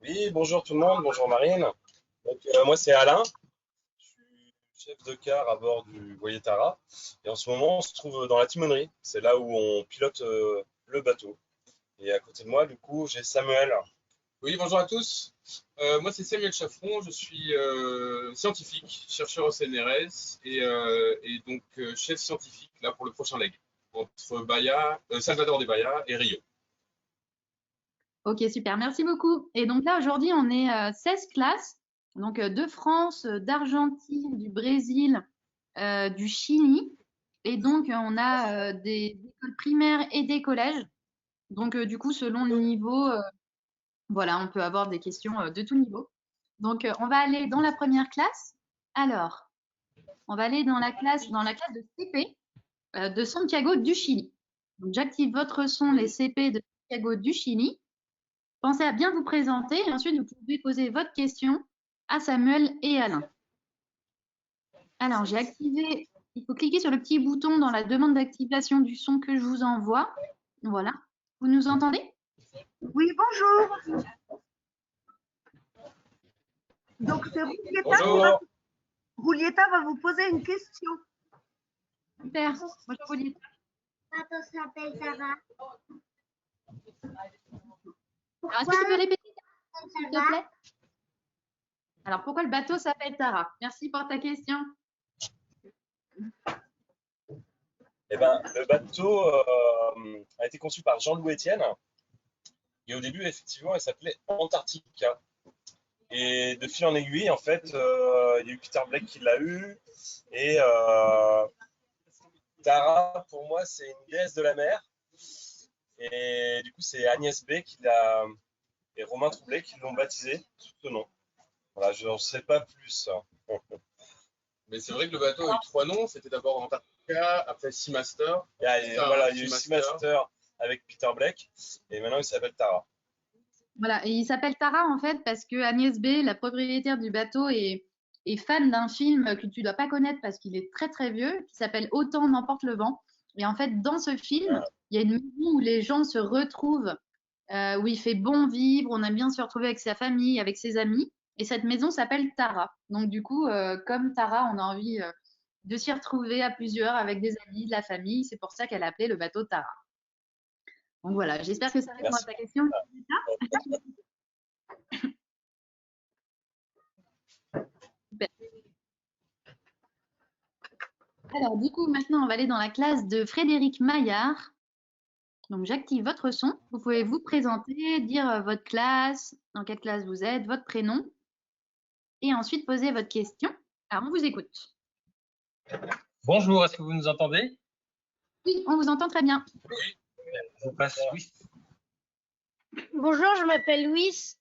Oui, bonjour tout le monde, bonjour Marine. Moi c'est Alain, je suis chef de car à bord du voilier Tara. Et en ce moment on se trouve dans la timonerie, c'est là où on pilote le bateau. Et à côté de moi du coup j'ai Samuel. Oui, bonjour à tous. Moi, c'est Samuel Chaffron. Je suis scientifique, chercheur au CNRS et donc chef scientifique là pour le prochain leg entre Salvador de Bahia et Rio. Ok, super, merci beaucoup. Et donc là, aujourd'hui, on est 16 classes, donc de France, d'Argentine, du Brésil, du Chili. Et donc, on a des écoles primaires et des collèges. Donc, du coup, selon le niveau, voilà, on peut avoir des questions de tout niveau. Donc, on va aller dans la première classe. Alors, on va aller dans la classe de CP de Santiago du Chili. Donc, j'active votre son, les CP de Santiago du Chili. Pensez à bien vous présenter et ensuite vous pouvez poser votre question à Samuel et Alain. Alors, j'ai activé, il faut cliquer sur le petit bouton dans la demande d'activation du son que je vous envoie. Voilà. Vous nous entendez? Oui, bonjour. Donc, c'est Bonjour. Julieta va vous poser une question. Super. Bonjour Olivier. Bateau s'appelle Tara. Alors, est-ce que tu peux répéter, s'il te Tara. plaît? Alors, pourquoi le bateau s'appelle Tara? Merci pour ta question. Eh ben, le bateau a été conçu par Jean-Louis Etienne. Et au début effectivement il s'appelait Antarctica. Et de fil en aiguille en fait il y a eu Peter Blake qui l'a eu. Et Tara pour moi c'est une déesse de la mer. Et du coup, c'est Agnès B et Romain Troublé qui l'ont baptisé sous ce nom. Voilà, je n'en sais pas plus. Mais c'est vrai que le bateau a eu trois noms. C'était d'abord Antarctica, après Seamaster. Voilà, il y a eu Seamaster avec Peter Blake et maintenant il s'appelle Tara. Voilà, et il s'appelle Tara en fait parce que Agnès B, la propriétaire du bateau, est fan d'un film que tu dois pas connaître parce qu'il est très très vieux, qui s'appelle Autant n'emporte le vent. Et en fait, dans ce film, il y a une maison où les gens se retrouvent, où il fait bon vivre, on aime bien se retrouver avec sa famille, avec ses amis. Et cette maison s'appelle Tara. Donc du coup, comme Tara, on a envie de s'y retrouver à plusieurs avec des amis, de la famille. C'est pour ça qu'elle a appelé le bateau Tara. Donc voilà, j'espère que ça répond à ta question. Super. Alors, du coup, maintenant, on va aller dans la classe de Frédéric Maillard. Donc, j'active votre son. Vous pouvez vous présenter, dire votre classe, dans quelle classe vous êtes, votre prénom, et ensuite poser votre question. Alors, on vous écoute. Bonjour, est-ce que vous nous entendez? Oui, on vous entend très bien. Je passe Louis. Bonjour, je m'appelle Louis.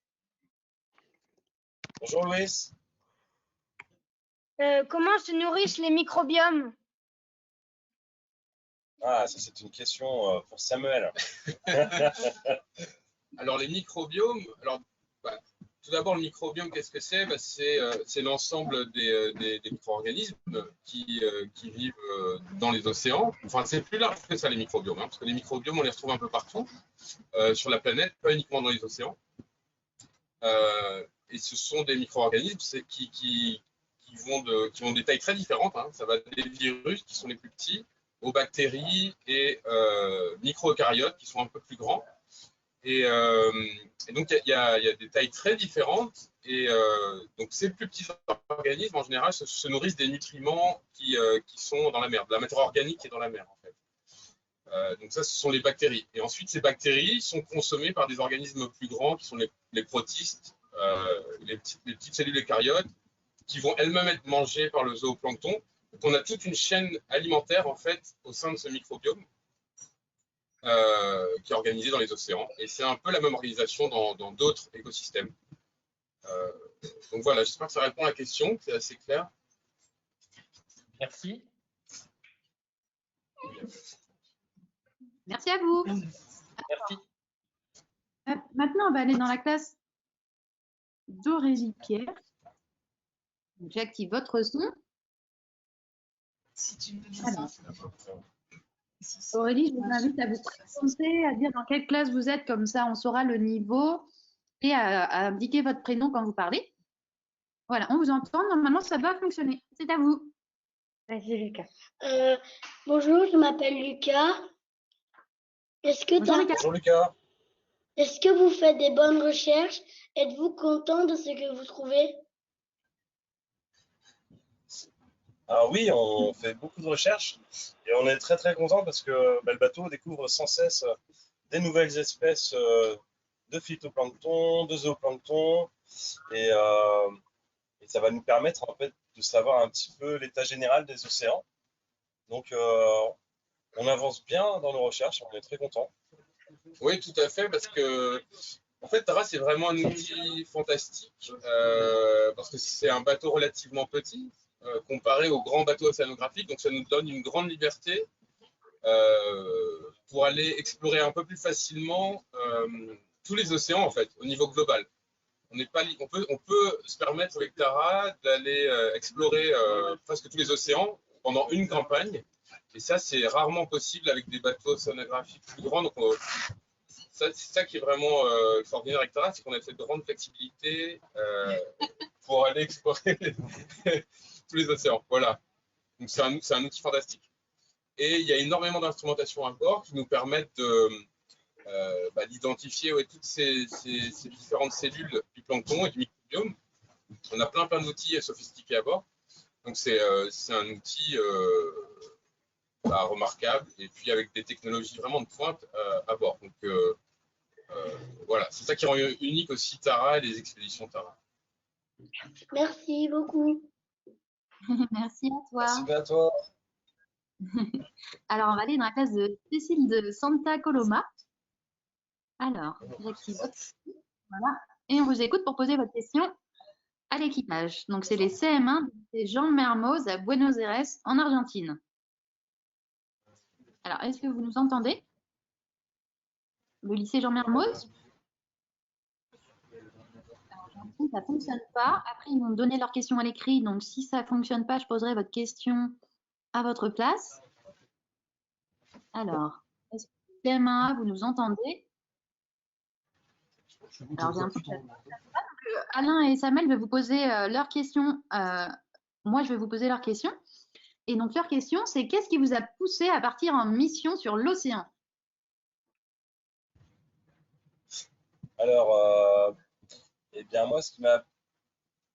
Bonjour Louis. Comment se nourrissent les microbiomes? Ah, ça c'est une question pour Samuel. Alors les microbiomes. Tout d'abord, le microbiome, qu'est-ce que c'est? C'est l'ensemble des micro-organismes qui vivent dans les océans. Enfin, c'est plus large que ça, les microbiomes, parce que les microbiomes, on les retrouve un peu partout sur la planète, pas uniquement dans les océans. Et ce sont des micro-organismes qui ont des tailles très différentes. Ça va des virus, qui sont les plus petits, aux bactéries et micro-eucaryotes, qui sont un peu plus grands. Et donc, il y a des tailles très différentes. Et donc, ces plus petits organismes, en général, se nourrissent des nutriments qui sont dans la mer, de la matière organique qui est dans la mer, en fait. Donc, ça, ce sont les bactéries. Et ensuite, ces bactéries sont consommées par des organismes plus grands, qui sont les protistes, les petites cellules eucaryotes, qui vont elles-mêmes être mangées par le zooplancton. Donc, on a toute une chaîne alimentaire, en fait, au sein de ce microbiome. Qui est organisée dans les océans. Et c'est un peu la même organisation dans d'autres écosystèmes. Donc voilà, j'espère que ça répond à la question, c'est assez clair. Merci. Merci à vous. Merci. Maintenant, on va aller dans la classe d'Aurélie Pierre. J'active votre son. Alors, Aurélie, je vous invite à vous présenter, à dire dans quelle classe vous êtes, comme ça on saura le niveau. et à indiquer votre prénom quand vous parlez. Voilà, on vous entend. Normalement, ça doit fonctionner. C'est à vous. Vas-y, Lucas. Bonjour, je m'appelle Lucas. Bonjour, Lucas. Bonjour Lucas. Est-ce que vous faites des bonnes recherches? Êtes-vous content de ce que vous trouvez? Alors oui, on fait beaucoup de recherches et on est très très content parce que le bateau découvre sans cesse des nouvelles espèces de phytoplancton, de zooplancton et, euh, et ça va nous permettre en fait de savoir un petit peu l'état général des océans. Donc on avance bien dans nos recherches, on est très content. Oui, tout à fait, parce que en fait, Tara, c'est vraiment un outil fantastique parce que c'est un bateau relativement petit comparé aux grands bateaux océanographiques, donc ça nous donne une grande liberté pour aller explorer un peu plus facilement tous les océans en fait, au niveau global. On peut se permettre avec Tara d'aller explorer presque tous les océans pendant une campagne, et ça c'est rarement possible avec des bateaux océanographiques plus grands. Donc c'est ça qui est vraiment extraordinaire avec Tara, c'est qu'on a cette grande flexibilité pour aller explorer tous les océans. Voilà. Donc c'est un outil fantastique. Et il y a énormément d'instrumentation à bord qui nous permettent d'identifier toutes ces différentes cellules du plancton et du microbiome. On a plein d'outils sophistiqués à bord. Donc c'est un outil remarquable et puis avec des technologies vraiment de pointe à bord. Donc voilà, c'est ça qui rend unique aussi Tara et les expéditions Tara. Merci beaucoup. Merci à toi. Merci à toi. Alors, on va aller dans la classe de Cécile de Santa Coloma. Alors, j'active votre micro. Voilà. Et on vous écoute pour poser votre question à l'équipage. Donc, c'est les CM1 de Jean Mermoz à Buenos Aires, en Argentine. Alors, est-ce que vous nous entendez? Le lycée Jean Mermoz? Ça ne fonctionne pas. Après, ils m'ont donné leur question à l'écrit. Donc, si ça ne fonctionne pas, je poserai votre question à votre place. Alors, est-ce que CM1A, vous nous entendez? Alors, j'ai un peu Alain et Samuel, je vais vous poser leurs questions. Moi, je vais vous poser leurs questions. Et donc, leur question, c'est qu'est-ce qui vous a poussé à partir en mission sur l'océan? Alors, eh bien moi, ce qui m'a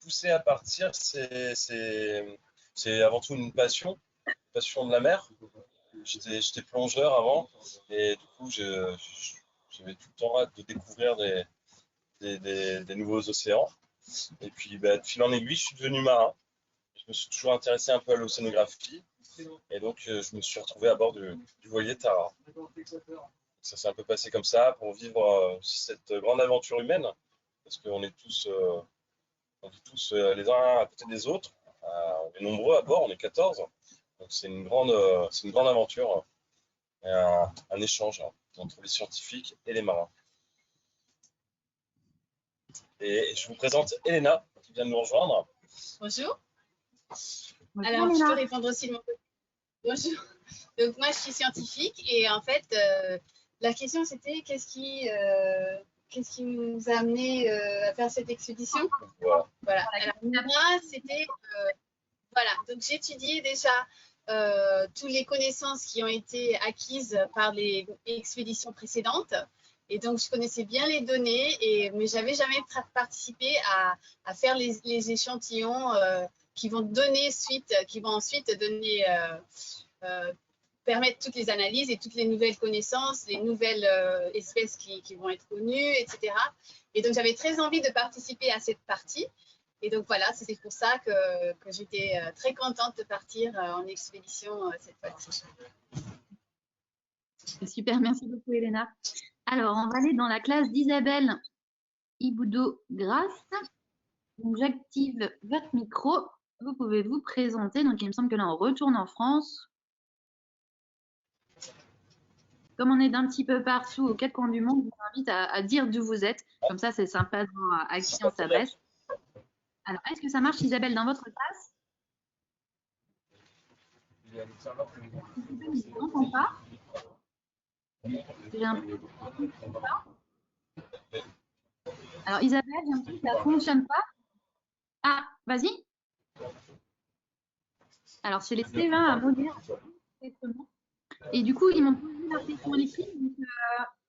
poussé à partir, c'est avant tout une passion de la mer. J'étais plongeur avant et du coup, j'avais tout le temps hâte de découvrir des nouveaux océans. Et puis, de fil en aiguille, je suis devenu marin. Je me suis toujours intéressé un peu à l'océanographie et donc je me suis retrouvé à bord du voilier Tara. Ça s'est un peu passé comme ça pour vivre cette grande aventure humaine parce qu'on est tous, les uns à côté des autres. On est nombreux à bord, on est 14. Donc c'est une grande aventure et un échange entre les scientifiques et les marins. Et je vous présente Elena qui vient de nous rejoindre. Bonjour. Bonjour, Alors, je Léna. peux répondre aussi de mon côté. Bonjour. Donc, moi, je suis scientifique et en fait, la question c'était qu'est-ce qui nous a amené à faire cette expédition? Voilà. Alors, moi, c'était. Voilà. Donc, j'étudiais déjà toutes les connaissances qui ont été acquises par les expéditions précédentes. Et donc, je connaissais bien les données, mais je n'avais jamais participé à faire les échantillons qui vont ensuite donner, permettre toutes les analyses et toutes les nouvelles connaissances, les nouvelles espèces qui vont être connues, etc. Et donc, j'avais très envie de participer à cette partie. Et donc, voilà, c'est pour ça que j'étais très contente de partir en expédition cette fois-ci. Super, merci beaucoup, Elena. Alors, on va aller dans la classe d'Isabelle Iboudo-Grasse. Donc, j'active votre micro. Vous pouvez vous présenter. Donc, il me semble que là, on retourne en France. Comme on est d'un petit peu partout, aux quatre coins du monde, je vous invite à dire d'où vous êtes. Comme ça, c'est sympa de voir à qui on s'adresse. Alors, est-ce que ça marche, Isabelle, dans votre classe? Je ne m'entends pas. J'ai un peu... Alors Isabelle, j'ai l'impression que ça ne fonctionne pas. Ah, vas-y. Alors c'est les C20 à Molière. Exactement. Et du coup, ils m'ont posé leur question écrite. Donc,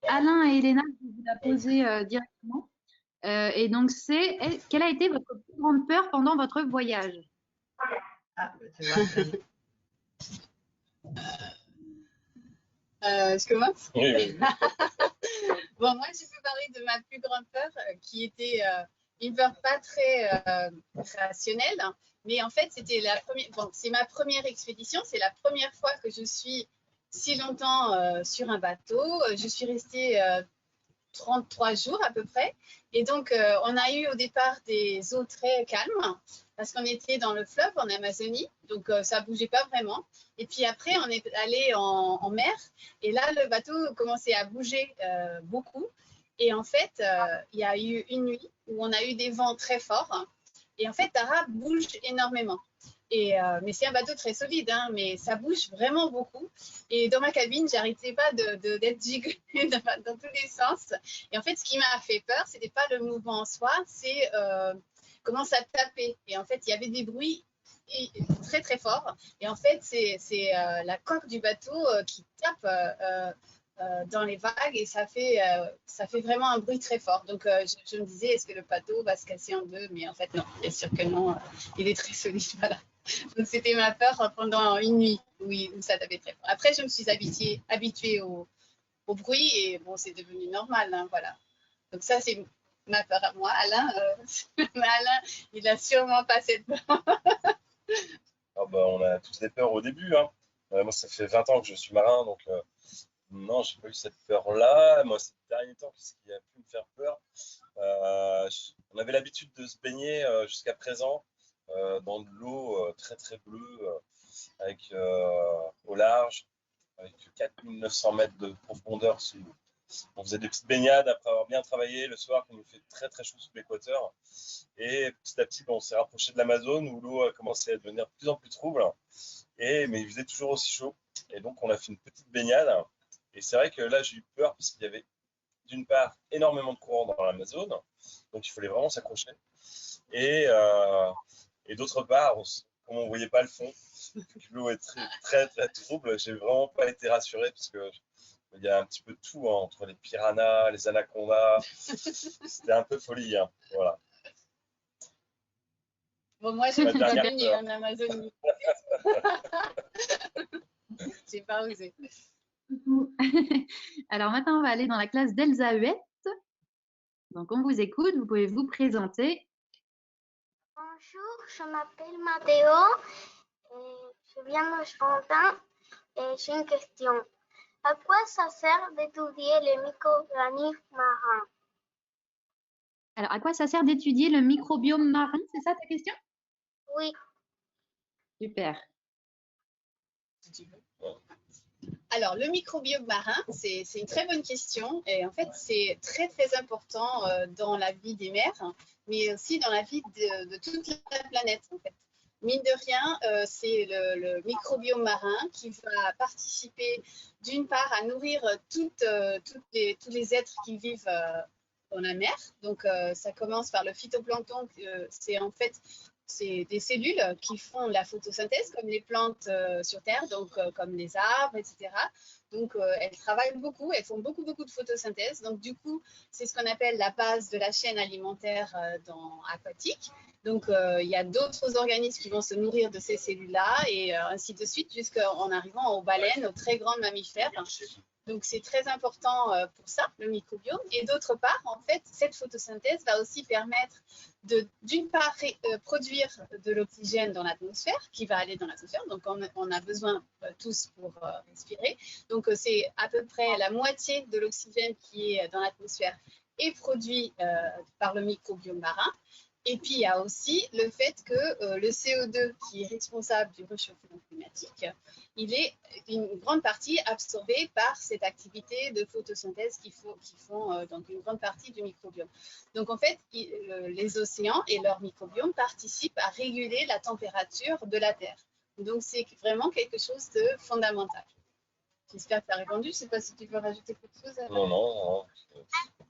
Alain et Elena, je vais vous la poser directement. Et donc, quelle a été votre plus grande peur pendant votre voyage? Ah, tu vois, ça y est. Je commence. Oui, oui. Bon, moi, je peux parler de ma plus grande peur, qui était une peur pas très rationnelle, hein, mais en fait, c'était c'est ma première expédition, c'est la première fois que je suis si longtemps sur un bateau. Je suis restée 33 jours à peu près. Et donc, on a eu au départ des eaux très calmes parce qu'on était dans le fleuve en Amazonie, donc ça bougeait pas vraiment. Et puis après, on est allé en mer et là, le bateau commençait à bouger beaucoup. Et en fait, il y a eu une nuit où on a eu des vents très forts. Et en fait, Tara bouge énormément. Mais c'est un bateau très solide, hein, mais ça bouge vraiment beaucoup. Et dans ma cabine, j'arrêtais pas d'être gigolée dans tous les sens. Et en fait, ce qui m'a fait peur, c'était pas le mouvement en soi, c'est comment ça tapait. Et en fait, il y avait des bruits très très forts. Et en fait, c'est la coque du bateau qui tape dans les vagues et ça fait vraiment un bruit très fort. Donc, je me disais, est-ce que le bateau va se casser en deux? Mais en fait, non, bien sûr que non. Il est très solide, voilà. Donc, c'était ma peur pendant une nuit où ça tapait très fort. Après, je me suis habituée au bruit et bon, c'est devenu normal, hein, voilà. Donc, ça, c'est ma peur à moi. Alain, Alain, il a sûrement pas cette peur. Ah bah, on a tous des peurs au début, hein. Moi, ça fait 20 ans que je suis marin, donc non, j'ai pas eu cette peur-là. Moi, ces derniers temps, qu'est-ce qui a pu me faire peur? On avait l'habitude de se baigner jusqu'à présent dans de l'eau très très bleue, avec au large, avec 4900 mètres de profondeur sous l'eau. On faisait des petites baignades après avoir bien travaillé le soir, quand il fait très très chaud sous l'équateur. Et petit à petit, on s'est rapproché de l'Amazone où l'eau a commencé à devenir de plus en plus trouble. Mais il faisait toujours aussi chaud. Et donc, on a fait une petite baignade. Et c'est vrai que là, j'ai eu peur parce qu'il y avait d'une part énormément de courant dans l'Amazone. Donc, il fallait vraiment s'accrocher. Et, euh, et d'autre part, comme on ne voyait pas le fond, l'eau est très, très, très trouble, j'ai vraiment pas été rassuré parce que il y a un petit peu de tout, hein, entre les piranhas, les anacondas. C'était un peu folie, hein, voilà. Bon, moi, je Ma suis pas dernière baignée peur. en Amazonie. J'ai pas osé. Alors maintenant, on va aller dans la classe d'Elsa Huette. Donc, on vous écoute, vous pouvez vous présenter. Bonjour, je m'appelle Mathéo, je viens d'Argentin et j'ai une question. À quoi ça sert d'étudier les micro-organismes marins? Alors, à quoi ça sert d'étudier le microbiome marin? C'est ça ta question? Oui, Super. Si tu veux. Alors, le microbiome marin, c'est une très bonne question. Et en fait, c'est très, très important dans la vie des mers, mais aussi dans la vie de toute la planète, en fait. Mine de rien, c'est le microbiome marin qui va participer, d'une part, à nourrir tous les êtres qui vivent dans la mer. Donc, ça commence par le phytoplancton. C'est des cellules qui font la photosynthèse, comme les plantes sur Terre, donc comme les arbres, etc. Donc, elles travaillent beaucoup, elles font beaucoup, beaucoup de photosynthèse. Donc, du coup, c'est ce qu'on appelle la base de la chaîne alimentaire aquatique. Donc, il y a d'autres organismes qui vont se nourrir de ces cellules-là et ainsi de suite, jusqu'en arrivant aux baleines, aux très grands mammifères. Donc, c'est très important pour ça, le microbiome. Et d'autre part, en fait, cette photosynthèse va aussi permettre d'une part, produire de l'oxygène dans l'atmosphère, qui va aller dans l'atmosphère. Donc, on a besoin tous pour respirer. Donc, c'est à peu près la moitié de l'oxygène qui est dans l'atmosphère est produit par le microbiome marin. Et puis, il y a aussi le fait que le CO2, qui est responsable du réchauffement climatique, il est une grande partie absorbé par cette activité de photosynthèse qui font donc une grande partie du microbiome. Donc, en fait, les océans et leur microbiome participent à réguler la température de la Terre. Donc, c'est vraiment quelque chose de fondamental. J'espère que tu as répondu. Je ne sais pas si tu veux rajouter quelque chose. Non, non,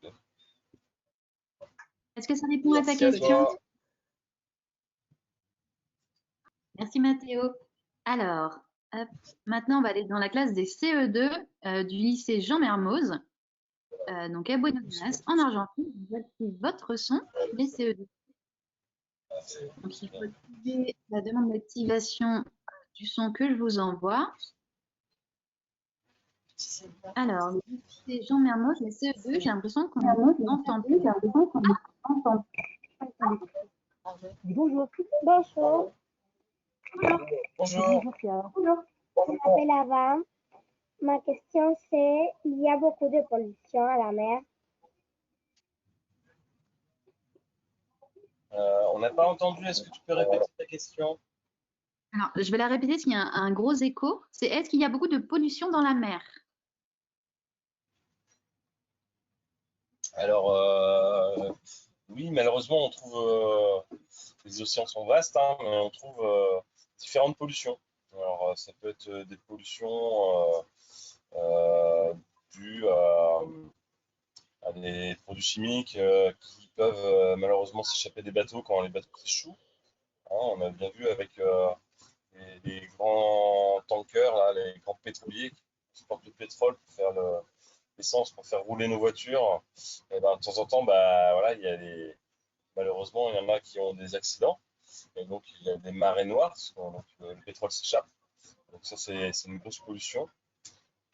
non. Est-ce que ça répond à ta Merci à question? toi. Merci Mathéo. Alors, hop, maintenant on va aller dans la classe des CE2 du lycée Jean Mermoz, donc à Buenos Aires, en Argentine. Vous activez votre son, les CE2. Donc il faut activer la demande d'activation du son que je vous envoie. Alors, le lycée Jean Mermoz, les CE2, j'ai l'impression qu'on entend plus. Bonjour. Bonjour. Bonjour. Bonjour. Je m'appelle Ava. Ma question c'est, il y a beaucoup de pollution à la mer. On n'a pas entendu. Est-ce que tu peux répéter ta question? Alors, je vais la répéter parce qu'il y a un gros écho. C'est est-ce qu'il y a beaucoup de pollution dans la mer? Alors, oui, malheureusement, on trouve, les océans sont vastes, hein, mais on trouve différentes pollutions. Alors, ça peut être des pollutions dues à des produits chimiques qui peuvent malheureusement s'échapper des bateaux quand les bateaux s'échouent. Hein, on a bien vu avec les grands tankers, là, les grands pétroliers qui portent le pétrole pour faire l'essence, pour faire rouler nos voitures. Et ben, de temps en temps, bah, voilà, malheureusement, il y en a qui ont des accidents. Et donc, il y a des marées noires, parce que donc, le pétrole s'échappe. Donc ça, c'est une grosse pollution.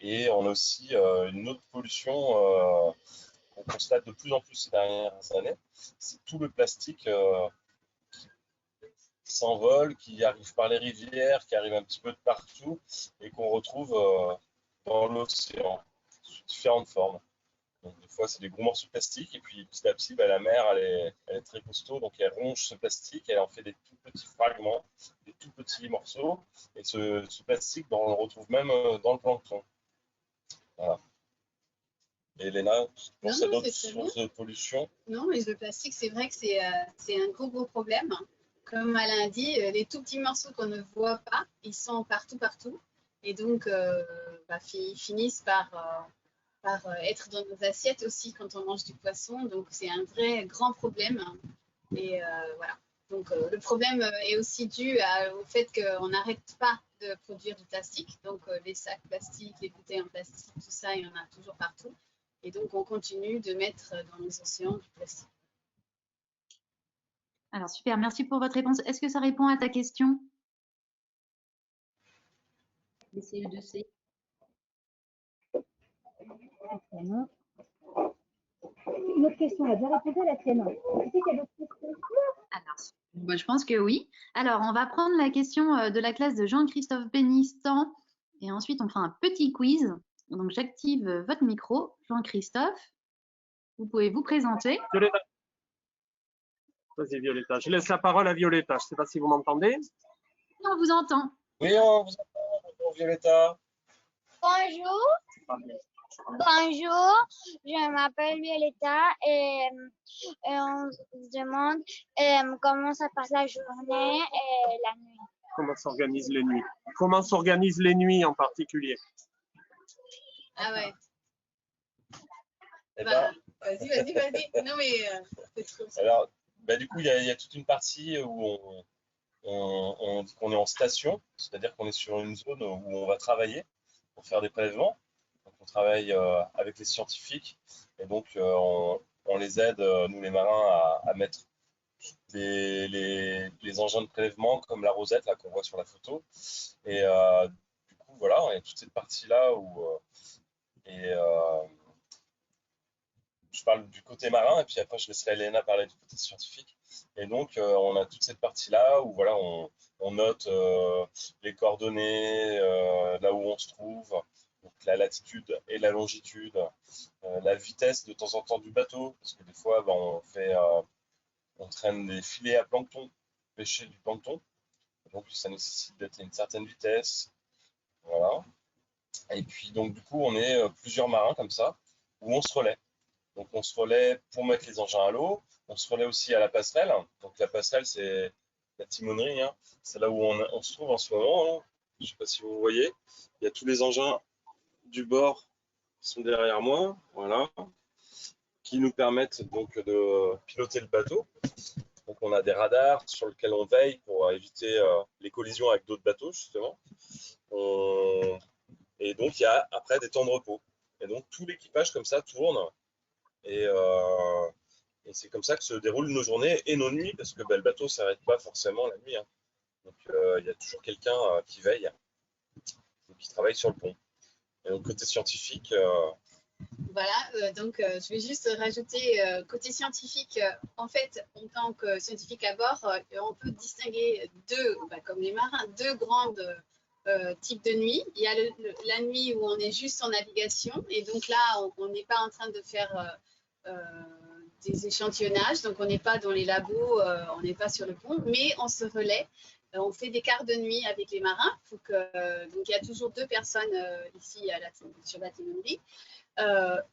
Et on a aussi une autre pollution qu'on constate de plus en plus ces dernières années. C'est tout le plastique qui s'envole, qui arrive par les rivières, qui arrive un petit peu de partout et qu'on retrouve dans l'océan sous différentes formes. Donc, des fois, c'est des gros morceaux de plastique, et puis petit à petit, bah, la mer, elle est très costaud, donc elle ronge ce plastique, elle en fait des tout petits fragments, des tout petits morceaux, et ce plastique, bah, on le retrouve même dans le plancton. Voilà. Et Léna, tu penses à d'autres sources de pollution? Non, mais le plastique, c'est vrai que c'est un gros problème. Comme Alain dit, les tout petits morceaux qu'on ne voit pas, ils sont partout. Et donc, finissent par être dans nos assiettes aussi quand on mange du poisson. Donc, c'est un vrai grand problème. Et voilà. Donc, le problème est aussi dû au fait qu'on n'arrête pas de produire du plastique. Donc, les sacs plastiques, les bouteilles en plastique, tout ça, il y en a toujours partout. Et donc, on continue de mettre dans les océans du plastique. Alors, super, merci pour votre réponse. Est-ce que ça répond à ta question? Les CE2C. Une autre question, on a bien répondu à la tienne. Alors, bon, je pense que oui. Alors, on va prendre la question de la classe de Jean-Christophe Bénistan et ensuite on fera un petit quiz. Donc, j'active votre micro, Jean-Christophe. Vous pouvez vous présenter. Violetta. Vas-y, Violetta. Je laisse la parole à Violetta. Je ne sais pas si vous m'entendez. On vous entend. Oui, on vous entend. Bonjour, Violetta. Bonjour. Bonjour, je m'appelle Violetta et on se demande comment ça passe la journée et la nuit. Comment s'organisent les nuits? Comment s'organisent les nuits en particulier? Ah ouais. Eh ben, Vas-y. Non, mais c'est trop. alors, bah, du coup, il y a toute une partie où on dit qu'on est en station, c'est-à-dire qu'on est sur une zone où on va travailler pour faire des prélèvements. Donc, on travaille avec les scientifiques et donc on les aide, nous les marins, à mettre les engins de prélèvement comme la rosette là qu'on voit sur la photo. Et du coup, voilà, il y a toute cette partie-là où je parle du côté marin et puis après je laisserai Elena parler du côté scientifique. Et donc on a toute cette partie-là où voilà, on note les coordonnées, là où on se trouve, donc la latitude et la longitude, la vitesse de temps en temps du bateau, parce que des fois on traîne des filets à plancton, pêcher du plancton, donc ça nécessite d'être à une certaine vitesse. Voilà. Et puis donc du coup on est plusieurs marins comme ça, où on se relaie. Donc on se relaie pour mettre les engins à l'eau, on se relaie aussi à la passerelle. Donc la passerelle, c'est la timonerie, hein. C'est là où on se trouve en ce moment, hein. Je ne sais pas si vous voyez, il y a tous les engins du bord qui sont derrière moi, voilà, qui nous permettent donc de piloter le bateau. Donc on a des radars sur lesquels on veille pour éviter les collisions avec d'autres bateaux justement. Et donc il y a après des temps de repos. Et donc tout l'équipage comme ça tourne et c'est comme ça que se déroulent nos journées et nos nuits parce que le bateau ne s'arrête pas forcément la nuit. Hein. Donc il y a toujours quelqu'un qui veille, qui travaille sur le pont. Et donc côté scientifique. Voilà, donc je vais juste rajouter côté scientifique, en fait, en tant que scientifique à bord, on peut distinguer deux, comme les marins, deux grandes types de nuits. Il y a la nuit où on est juste en navigation et donc là, on n'est pas en train de faire des échantillonnages, donc on n'est pas dans les labos, on n'est pas sur le pont, mais on se relaie. On fait des quarts de nuit avec les marins. Donc il y a toujours deux personnes ici sur la Timondi.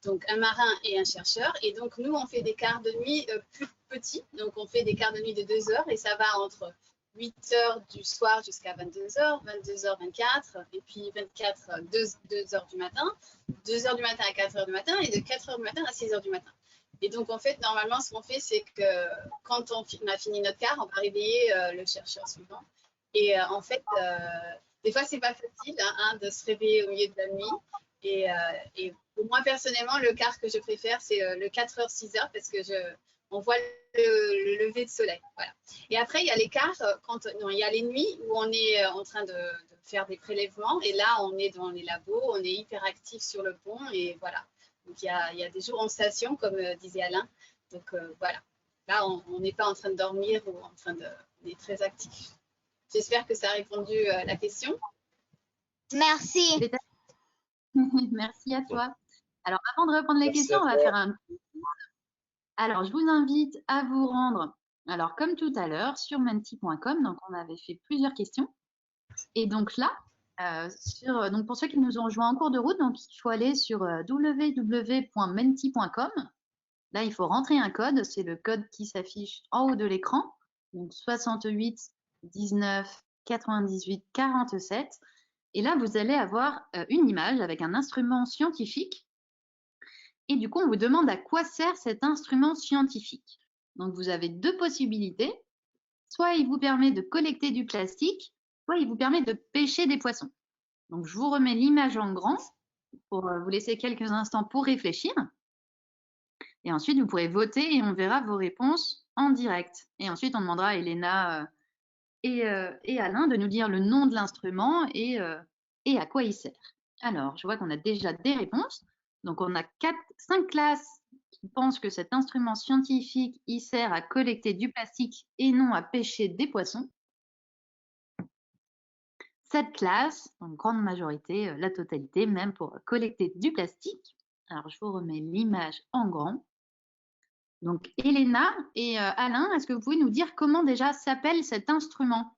Donc un marin et un chercheur. Et donc nous, on fait des quarts de nuit plus petits. Donc on fait des quarts de nuit de 2 heures et ça va entre 8 heures du soir jusqu'à 22 heures, 22 heures 24, et puis 24, 2 heures du matin, 2 heures du matin à 4 heures du matin et de 4 heures du matin à 6 heures du matin. Et donc, en fait, normalement, ce qu'on fait, c'est que quand on a fini notre quart, on va réveiller le chercheur suivant. Et en fait, des fois, c'est pas facile de se réveiller au milieu de la nuit. Et pour moi, personnellement, le quart que je préfère, c'est le 4 heures, 6 heures, parce que on voit le lever de soleil. Voilà. Et après, il y a les quarts, il y a les nuits où on est en train de faire des prélèvements. Et là, on est dans les labos, on est hyper actif sur le pont. Et voilà. Donc, il y a des jours en station, comme disait Alain. Donc, voilà. Là, on n'est pas en train de dormir ou on est très actif. J'espère que ça a répondu à la question. Merci. Merci à toi. Alors, avant de reprendre les questions, on va faire un petit tour. Alors, je vous invite à vous rendre, alors comme tout à l'heure, sur menti.com. Donc, on avait fait plusieurs questions. Et donc là, donc pour ceux qui nous ont rejoints en cours de route, donc il faut aller sur www.menti.com. Là, il faut rentrer un code. C'est le code qui s'affiche en haut de l'écran. Donc 68 19 98 47. Et là, vous allez avoir une image avec un instrument scientifique. Et du coup, on vous demande à quoi sert cet instrument scientifique. Donc, vous avez deux possibilités. Soit il vous permet de collecter du plastique, soit il vous permet de pêcher des poissons. Donc, je vous remets l'image en grand pour vous laisser quelques instants pour réfléchir. Et ensuite, vous pourrez voter et on verra vos réponses en direct. Et ensuite, on demandera à Elena et Alain de nous dire le nom de l'instrument et à quoi il sert. Alors, je vois qu'on a déjà des réponses. Donc, on a 5 classes qui pensent que cet instrument scientifique, il sert à collecter du plastique et non à pêcher des poissons. 7 classes, en grande majorité, la totalité, même pour collecter du plastique. Alors, je vous remets l'image en grand. Donc, Elena et Alain, est-ce que vous pouvez nous dire comment déjà s'appelle cet instrument?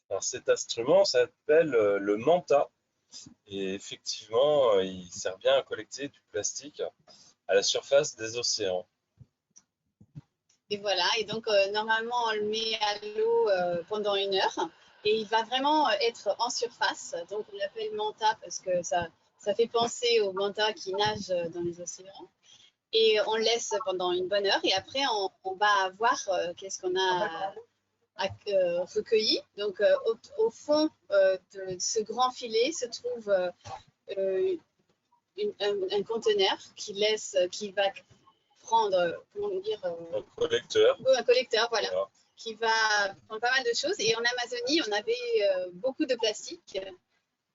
Alors, cet instrument s'appelle le manta. Et effectivement, il sert bien à collecter du plastique à la surface des océans. Et voilà, et donc normalement on le met à l'eau pendant 1 heure et il va vraiment être en surface. Donc on l'appelle manta parce que ça fait penser au manta qui nage dans les océans. Et on le laisse pendant une bonne heure et après on va voir qu'est-ce qu'on a recueilli. Donc au fond de ce grand filet se trouve un conteneur qui va prendre, comment dire, un collecteur. Un collecteur, voilà, qui va prendre pas mal de choses. Et en Amazonie, on avait beaucoup de plastique.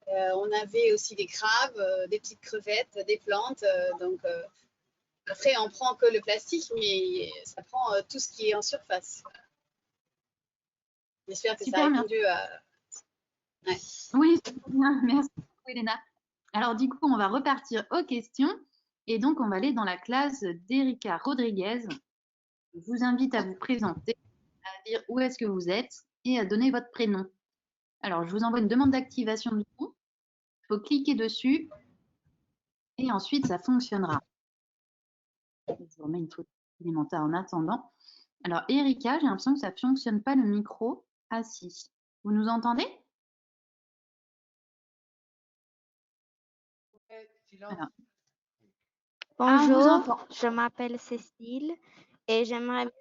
On avait aussi des crabes, des petites crevettes, des plantes. Donc, après, on prend que le plastique, mais ça prend tout ce qui est en surface. J'espère que ça a répondu à... Ouais. Oui, merci beaucoup, Elena. Alors, du coup, on va repartir aux questions. Et donc, on va aller dans la classe d'Erika Rodriguez. Je vous invite à vous présenter, à dire où est-ce que vous êtes et à donner votre prénom. Alors, je vous envoie une demande d'activation du coup. Il faut cliquer dessus et ensuite, ça fonctionnera. Je vous remets une photo élémentaire en attendant. Alors, Erika, j'ai l'impression que ça ne fonctionne pas le micro. Ah si. Vous nous entendez? Alors, Ah, on vous Bonjour, entend. je m'appelle Cécile et j'aimerais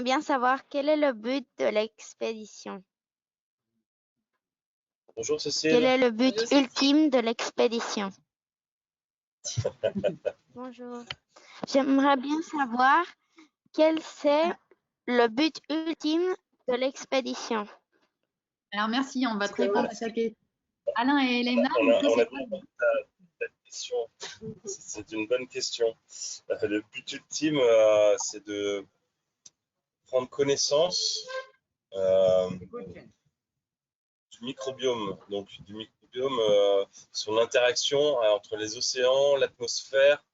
bien savoir quel est le but de l'expédition. Bonjour Quel Cécile. est le but Bonjour, Cécile. ultime de l'expédition? Bonjour. J'aimerais bien savoir quel c'est le but ultime de l'expédition. Alors merci, on va te répondre à Merci. ta question. Alain et Elena, On du a, coup, on a c'est quoi? bien compris ta question. C'est une bonne question. Le but ultime, c'est de prendre connaissance du microbiome. Donc, du microbiome, son interaction entre les océans, l'atmosphère,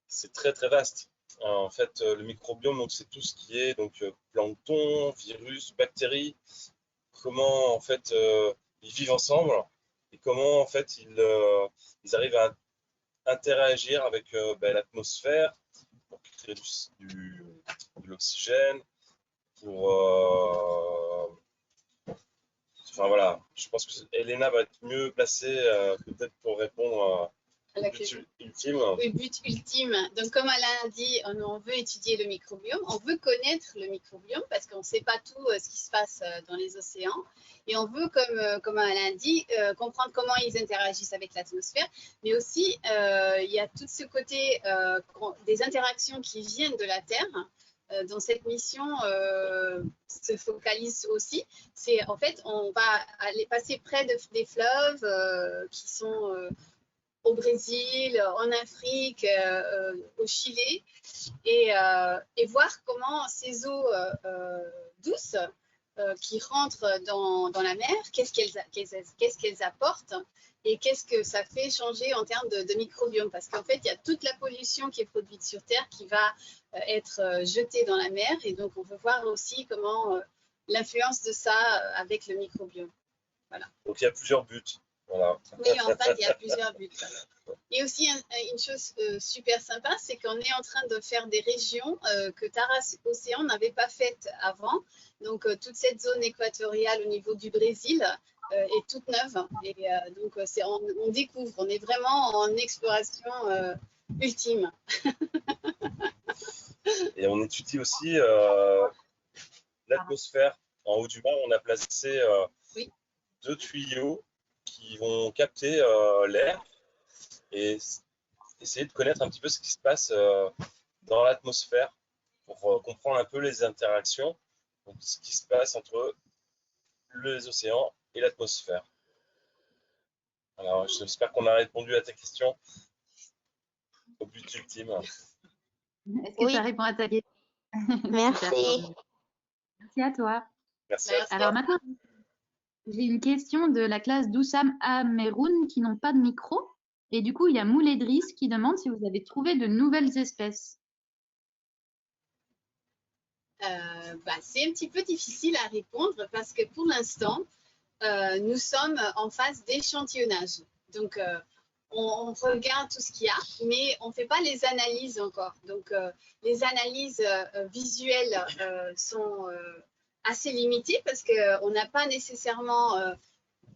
c'est très très vaste. En fait, le microbiome, donc c'est tout ce qui est donc plancton, virus, bactéries. Comment en fait ils vivent ensemble et comment en fait ils arrivent à interagir avec l'atmosphère pour créer de l'oxygène, pour enfin voilà, je pense que Elena va être mieux placée peut-être pour répondre À au la but question. ultime. Le but ultime. Donc, comme Alain a dit, on veut étudier le microbiome, on veut connaître le microbiome parce qu'on ne sait pas tout ce qui se passe dans les océans. Et on veut, comme Alain a dit, comprendre comment ils interagissent avec l'atmosphère. Mais aussi, il y a tout ce côté des interactions qui viennent de la Terre. Dans cette mission se focalise aussi. C'est en fait, on va aller passer près des fleuves qui sont au Brésil, en Afrique, au Chili, et voir comment ces eaux douces qui rentrent dans la mer, qu'est-ce qu'elles apportent et qu'est-ce que ça fait changer en termes de microbiome. Parce qu'en fait, il y a toute la pollution qui est produite sur Terre qui va être jetée dans la mer. Et donc, on veut voir aussi comment l'influence de ça avec le microbiome. Voilà. Donc il y a plusieurs buts. Voilà. Oui, en fait, il y a plusieurs buts. Et aussi, une chose super sympa, c'est qu'on est en train de faire des régions que Taras Océan n'avait pas faites avant. Donc, toute cette zone équatoriale au niveau du Brésil est toute neuve. Et donc, on découvre, on est vraiment en exploration ultime. Et on étudie aussi l'atmosphère. En haut du mât, on a placé Oui. 2 tuyaux qui vont capter l'air et essayer de connaître un petit peu ce qui se passe dans l'atmosphère pour comprendre un peu les interactions, donc ce qui se passe entre les océans et l'atmosphère. Alors, j'espère qu'on a répondu à ta question au but ultime. Est-ce que Oui. ça répond à ta question? Merci. Super. Merci à toi. Merci à toi. Alors maintenant, j'ai une question de la classe d'Oussam Ameroun qui n'ont pas de micro. Et du coup, il y a Mouledris qui demande si vous avez trouvé de nouvelles espèces. C'est un petit peu difficile à répondre parce que pour l'instant, nous sommes en phase d'échantillonnage. Donc, on regarde tout ce qu'il y a, mais on ne fait pas les analyses encore. Donc, les analyses visuelles sont assez limitées parce qu'on n'a pas nécessairement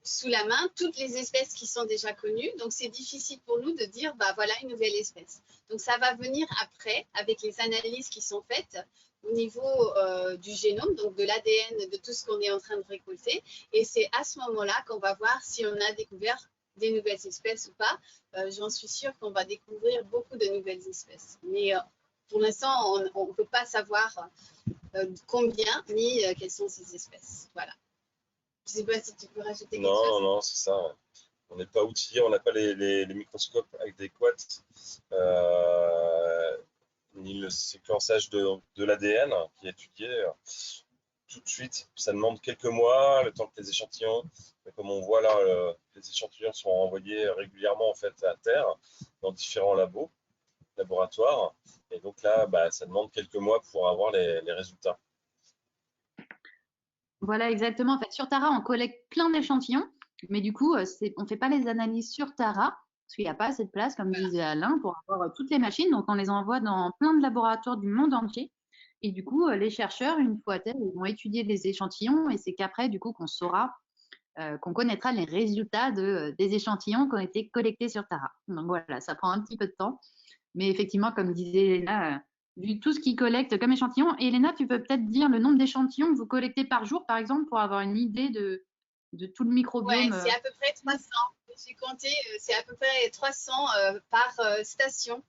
sous la main toutes les espèces qui sont déjà connues. Donc, c'est difficile pour nous de dire, voilà une nouvelle espèce. Donc, ça va venir après avec les analyses qui sont faites au niveau du génome, donc de l'ADN, de tout ce qu'on est en train de récolter. Et c'est à ce moment-là qu'on va voir si on a découvert des nouvelles espèces ou pas. J'en suis sûre qu'on va découvrir beaucoup de nouvelles espèces. Mais pour l'instant, on ne peut pas savoir combien ni quelles sont ces espèces. Voilà. Je ne sais pas si tu peux rajouter quelque chose. Non, c'est ça. On n'est pas outillés, on n'a pas les microscopes adéquats, ni le séquençage de l'ADN qui est étudié tout de suite. Ça demande quelques mois, le temps que les échantillons, comme on voit là, les échantillons sont envoyés régulièrement en fait à terre dans différents laboratoires. Et donc là, ça demande quelques mois pour avoir les résultats. Voilà, exactement. En fait, sur Tara, on collecte plein d'échantillons, mais du coup, on ne fait pas les analyses sur Tara, parce qu'il n'y a pas assez de place, comme disait Alain, pour avoir toutes les machines. Donc, on les envoie dans plein de laboratoires du monde entier. Et du coup, les chercheurs, une fois à terre, ils vont étudier les échantillons, et c'est qu'après, du coup, qu'on saura qu'on connaîtra les résultats des échantillons qui ont été collectés sur Tara. Donc voilà, ça prend un petit peu de temps. Mais effectivement, comme disait Elena, vu tout ce qu'ils collectent comme échantillons, et Elena, tu peux peut-être dire le nombre d'échantillons que vous collectez par jour, par exemple, pour avoir une idée de tout le microbiome. Ouais, c'est à peu près 300. J'ai compté, c'est à peu près 300 par station.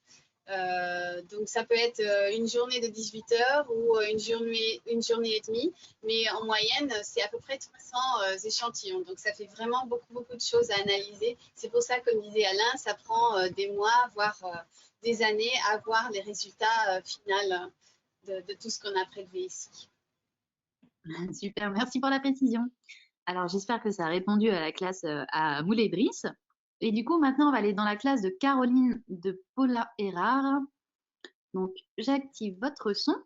Donc ça peut être une journée de 18 heures ou une journée et demie, mais en moyenne c'est à peu près 300 échantillons. Donc ça fait vraiment beaucoup de choses à analyser. C'est pour ça, comme disait Alain, ça prend des mois, voire des années à voir les résultats finaux de tout ce qu'on a prélevé ici. Super, merci pour la précision. Alors j'espère que ça a répondu à la classe à Moulay-Brice. Et du coup, maintenant, on va aller dans la classe de Caroline de Paula Erard. Donc, j'active votre son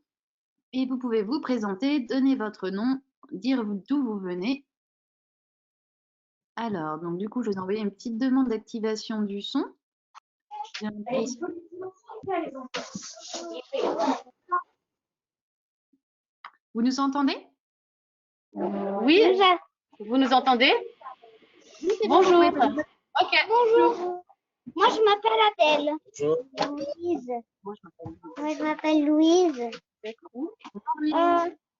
et vous pouvez vous présenter, donner votre nom, dire d'où vous venez. Alors, donc du coup, je vous ai envoyé une petite demande d'activation du son. Vous nous entendez? Oui, vous nous entendez? Bonjour. Ok. Bonjour. Moi, je m'appelle Adèle. Bonjour. Louise. Moi, je m'appelle Louise.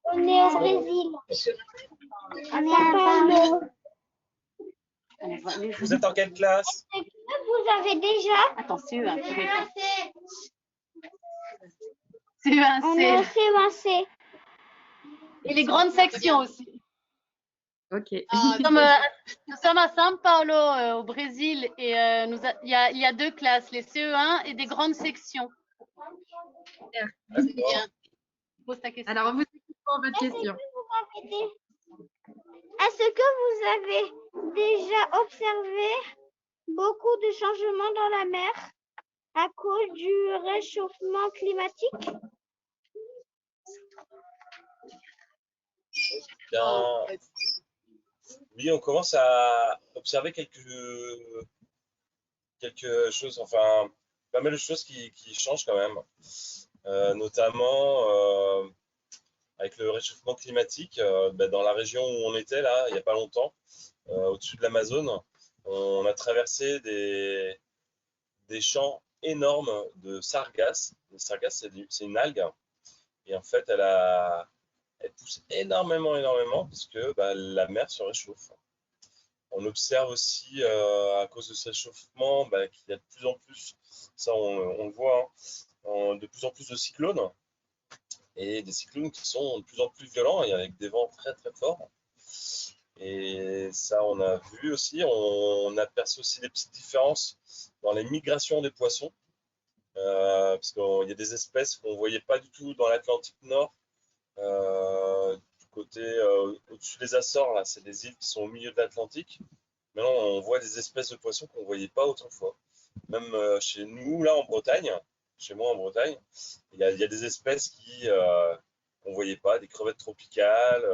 On est au Brésil. On est à Paulo. Vous êtes en quelle classe? Est-ce que vous avez déjà... Attention, hein, On est au CE1C. Et les grandes sections aussi. Ok. Nous sommes à São Paulo, au Brésil, et il y a deux classes, les CE1 et des grandes sections. Pose ta question. Alors, vous écoutez votre question. Est-ce que vous avez déjà observé beaucoup de changements dans la mer à cause du réchauffement climatique? Bien, oui, on commence à observer quelque chose, enfin, pas mal de choses qui changent quand même, notamment avec le réchauffement climatique. Dans la région où on était là, il n'y a pas longtemps, au-dessus de l'Amazone, on a traversé des champs énormes de sargasses. Le sargasse, c'est une algue, et en fait, elle pousse énormément, parce que la mer se réchauffe. On observe aussi, à cause de ce réchauffement, qu'il y a de plus en plus, ça on le voit, hein, de plus en plus de cyclones, et des cyclones qui sont de plus en plus violents et avec des vents très forts. Et ça, on a vu aussi, on aperçoit aussi des petites différences dans les migrations des poissons, parce qu'il y a des espèces qu'on ne voyait pas du tout dans l'Atlantique Nord. Du côté au-dessus des Açores, là, c'est des îles qui sont au milieu de l'Atlantique. Maintenant, on voit des espèces de poissons qu'on ne voyait pas autrefois. Même chez nous, là, en Bretagne, chez moi en Bretagne, il y a des espèces qu'on ne voyait pas, des crevettes tropicales,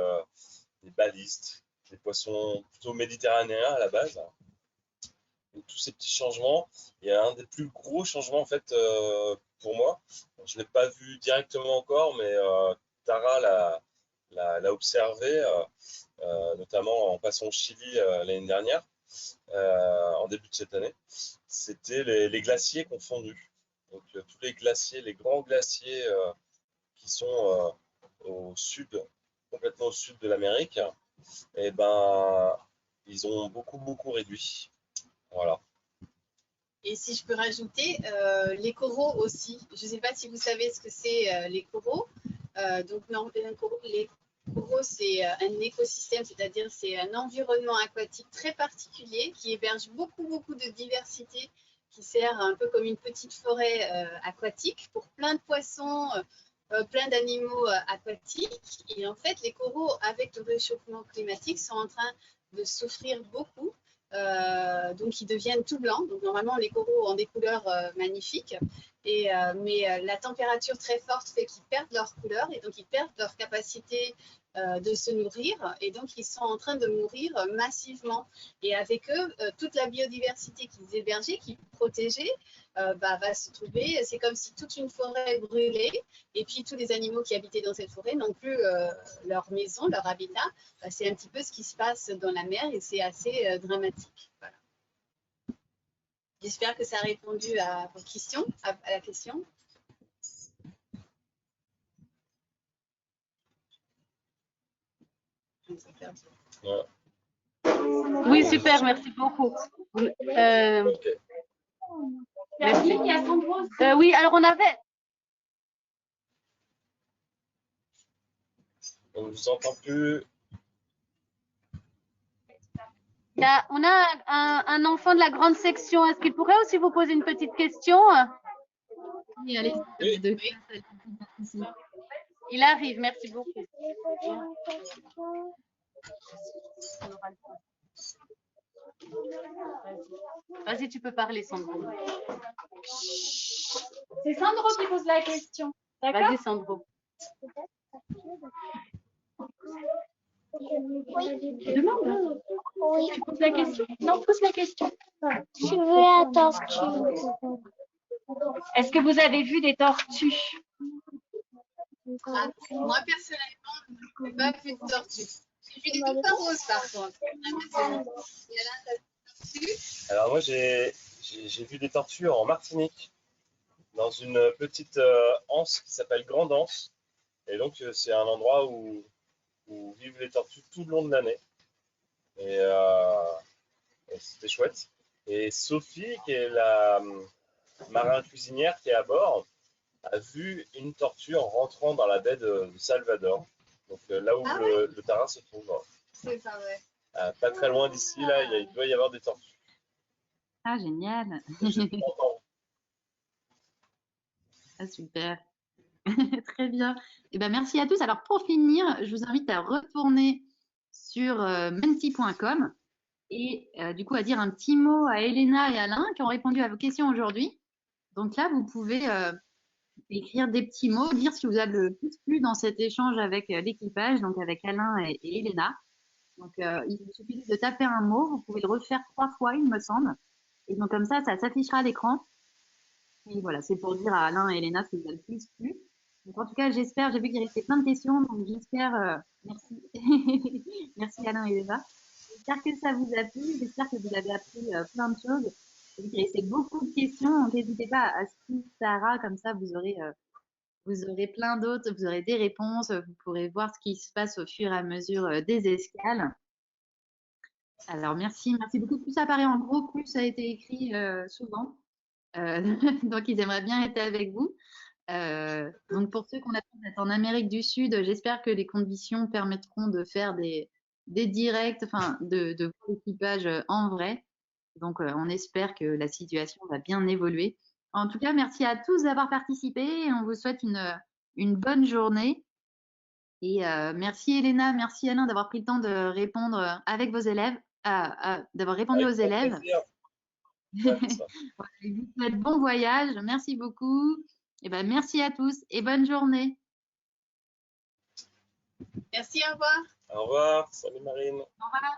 des balistes, des poissons plutôt méditerranéens à la base. Et tous ces petits changements, il y a un des plus gros changements en fait pour moi. Je ne l'ai pas vu directement encore, mais Tara l'a observé, notamment en passant au Chili l'année dernière, en début de cette année. C'était les glaciers confondus. Donc tous les glaciers, les grands glaciers qui sont au sud, complètement au sud de l'Amérique, et ils ont beaucoup réduit. Voilà. Et si je peux rajouter, les coraux aussi. Je ne sais pas si vous savez ce que c'est les coraux. Donc, les coraux, c'est un écosystème, c'est-à-dire c'est un environnement aquatique très particulier qui héberge beaucoup de diversité, qui sert un peu comme une petite forêt aquatique pour plein de poissons, plein d'animaux aquatiques. Et en fait, les coraux, avec le réchauffement climatique, sont en train de souffrir beaucoup. Donc ils deviennent tout blancs. Donc normalement les coraux ont des couleurs magnifiques, mais la température très forte fait qu'ils perdent leur couleur et donc ils perdent leur capacité de se nourrir et donc ils sont en train de mourir massivement. Et avec eux, toute la biodiversité qu'ils hébergeaient, qu'ils protégeaient, va se trouver. C'est comme si toute une forêt brûlait et puis tous les animaux qui habitaient dans cette forêt n'ont plus leur maison, leur habitat. C'est un petit peu ce qui se passe dans la mer et c'est assez dramatique. Voilà. J'espère que ça a répondu à vos questions, à la question. Oui, super, merci beaucoup. Merci. Oui, alors on avait. On ne vous entend plus. On a un enfant de la grande section. Est-ce qu'il pourrait aussi vous poser une petite question? Oui, allez. Il arrive, merci beaucoup. Vas-y, tu peux parler, Sandro. C'est Sandro qui pose la question. Vas-y, Sandro. Demande. Oui. Tu poses la question? Non, pose la question. Je veux la tortue. Est-ce que vous avez vu des tortues? Moi, personnellement, je n'ai pas vu de tortue. J'ai vu des dauphins roses, par contre. Alors moi, j'ai vu des tortues en Martinique, dans une petite anse qui s'appelle Grande Anse. Et donc, c'est un endroit où vivent les tortues tout le long de l'année. Et c'était chouette. Et Sophie, qui est la marin cuisinière qui est à bord, a vu une tortue en rentrant dans la baie de Salvador. Donc là où le terrain se trouve. C'est pas vrai. Pas très loin d'ici, là, il doit y avoir des tortues. Ah, génial. Ah, super. Très bien. Eh ben, merci à tous. Alors, pour finir, je vous invite à retourner sur menti.com et du coup à dire un petit mot à Elena et Alain qui ont répondu à vos questions aujourd'hui. Donc là, vous pouvez écrire des petits mots, dire ce qui vous a le plus plu dans cet échange avec l'équipage, donc avec Alain et Elena. Donc, il vous suffit de taper un mot, vous pouvez le refaire 3 fois, il me semble. Et donc, comme ça s'affichera à l'écran. Et voilà, c'est pour dire à Alain et Elena ce qui vous a le plus plu. Donc, en tout cas, j'espère, j'ai vu qu'il restait plein de questions, donc j'espère, merci. Merci Alain et Elena. J'espère que ça vous a plu, j'espère que vous avez appris plein de choses. J'ai vu qu'il restait beaucoup de questions, donc n'hésitez pas à suivre Sarah, comme ça vous aurez plein d'autres, vous aurez des réponses, vous pourrez voir ce qui se passe au fur et à mesure des escales. Alors, merci beaucoup. Plus ça apparaît en gros, plus ça a été écrit souvent. Donc, ils aimeraient bien être avec vous. Donc, pour ceux qu'on attend d'être en Amérique du Sud, j'espère que les conditions permettront de faire des directs, enfin, de l'équipage en vrai. Donc, on espère que la situation va bien évoluer. En tout cas, merci à tous d'avoir participé et on vous souhaite une bonne journée. Et merci Elena, merci Alain d'avoir pris le temps de répondre avec vos élèves, d'avoir répondu aux élèves. Voilà, je vous souhaite bon voyage, merci beaucoup. Et ben, merci à tous et bonne journée. Merci, au revoir. Au revoir, salut Marine. Au revoir.